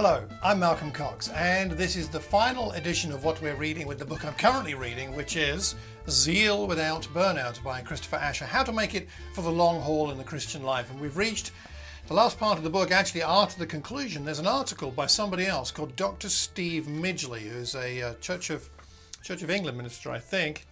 Hello, I'm Malcolm Cox, and this is the final edition of what we're reading with the book I'm currently reading, which is Zeal Without Burnout by Christopher Asher, How to Make It for the Long Haul in the Christian Life. And we've reached the last part of the book. Actually, after the conclusion, there's an article by somebody else called Dr. Steve Midgley, who's a Church of England minister, I think,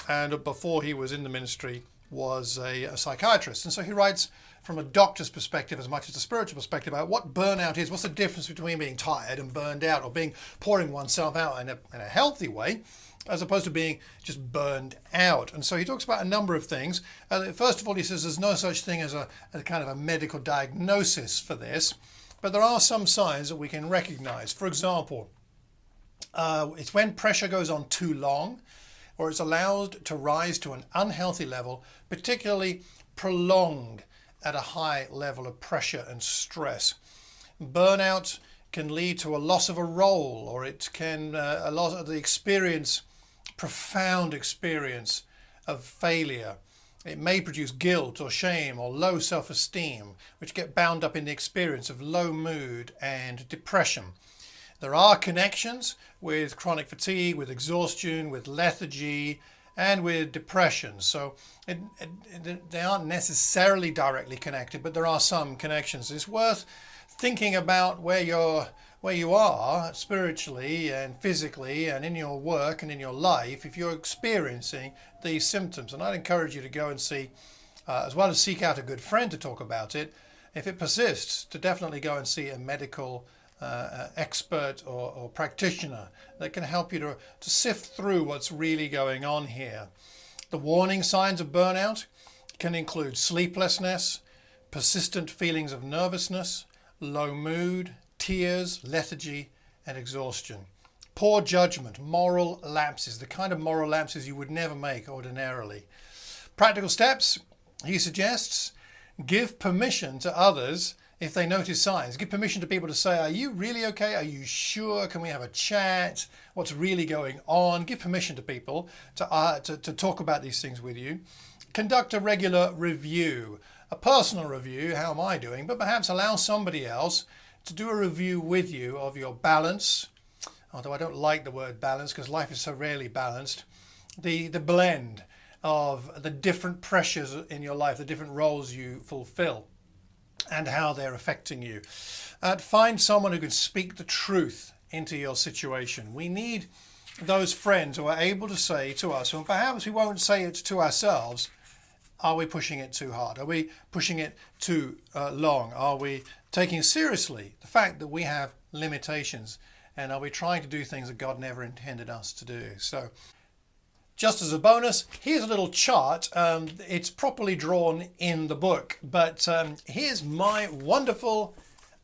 and before he was in the ministry was a psychiatrist. And so he writes from a doctor's perspective as much as a spiritual perspective about what burnout is, what's the difference between being tired and burned out, or pouring oneself out in a healthy way, as opposed to being just burned out. And so he talks about a number of things. First of all, he says there's no such thing as a kind of a medical diagnosis for this, but there are some signs that we can recognize. For example, it's when pressure goes on too long, or it's allowed to rise to an unhealthy level, particularly prolonged at a high level of pressure and stress. Burnout can lead to a loss of a role, or it can a loss of the experience, profound experience of failure. It may produce guilt or shame or low self-esteem, which get bound up in the experience of low mood and depression. There are connections with chronic fatigue, with exhaustion, with lethargy, and with depression. So they aren't necessarily directly connected, but there are some connections. It's worth thinking about where you are spiritually and physically and in your work and in your life if you're experiencing these symptoms. And I'd encourage you to go and see, as well as seek out a good friend to talk about it, if it persists, to definitely go and see a medical expert or practitioner that can help you to sift through what's really going on here. The warning signs of burnout can include sleeplessness, persistent feelings of nervousness, low mood, tears, lethargy, and exhaustion. Poor judgment, moral lapses, the kind of moral lapses you would never make ordinarily. Practical steps, he suggests: give permission to others if they notice signs. Give permission to people to say, are you really okay? Are you sure? Can we have a chat? What's really going on? Give permission to people to talk about these things with you. Conduct a regular review, a personal review. How am I doing? But perhaps allow somebody else to do a review with you of your balance. Although I don't like the word balance because life is so rarely balanced. The blend of the different pressures in your life, the different roles you fulfill, and how they're affecting you. Find someone who can speak the truth into your situation. We need those friends who are able to say to us, and perhaps we won't say it to ourselves, are we pushing it too hard? Are we pushing it too long? Are we taking seriously the fact that we have limitations? And are we trying to do things that God never intended us to do? So, just as a bonus, here's a little chart. It's properly drawn in the book, but here's my wonderful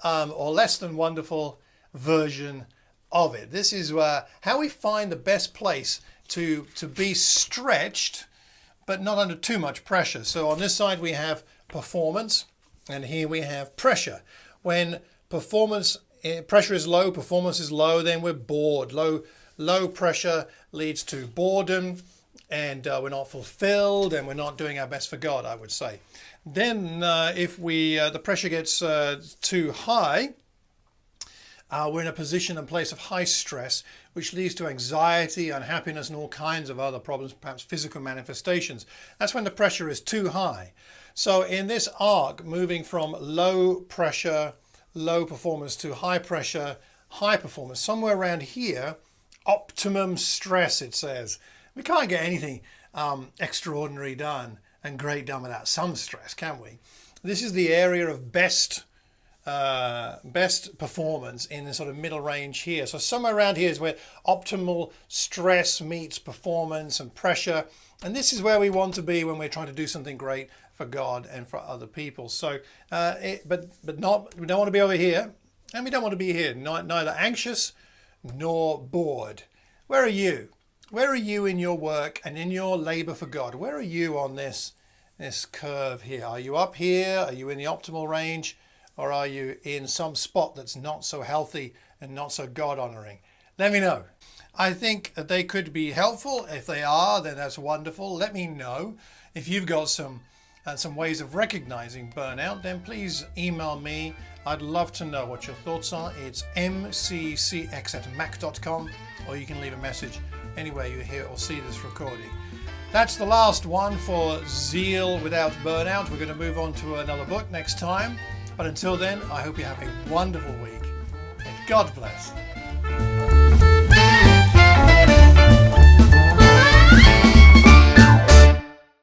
or less than wonderful version of it. This is how we find the best place to be stretched, but not under too much pressure. So on this side we have performance, and here we have pressure. When pressure is low, performance is low, then we're bored. Low pressure leads to boredom, and we're not fulfilled, and we're not doing our best for God, I would say. Then if the pressure gets too high, we're in a position and place of high stress, which leads to anxiety, unhappiness, and all kinds of other problems, perhaps physical manifestations. That's when the pressure is too high. So in this arc, moving from low pressure, low performance to high pressure, high performance, somewhere around here, optimum stress, it says. We can't get anything extraordinary done and great done without some stress, can we? This is the area of best performance in the sort of middle range here. So somewhere around here is where optimal stress meets performance and pressure. And this is where we want to be when we're trying to do something great for God and for other people. So, we don't want to be over here, and we don't want to be here, neither anxious nor bored. Where are you? Where are you in your work and in your labor for God? Where are you on this curve here? Are you up here? Are you in the optimal range? Or are you in some spot that's not so healthy and not so God-honoring? Let me know. I think that they could be helpful. If they are, then that's wonderful. Let me know if you've got some some ways of recognizing burnout, then please email me. I'd love to know what your thoughts are. It's mccx@mac.com, or you can leave a message anywhere you hear or see this recording. That's the last one for Zeal Without Burnout. We're going to move on to another book next time. But until then, I hope you have a wonderful week. And God bless.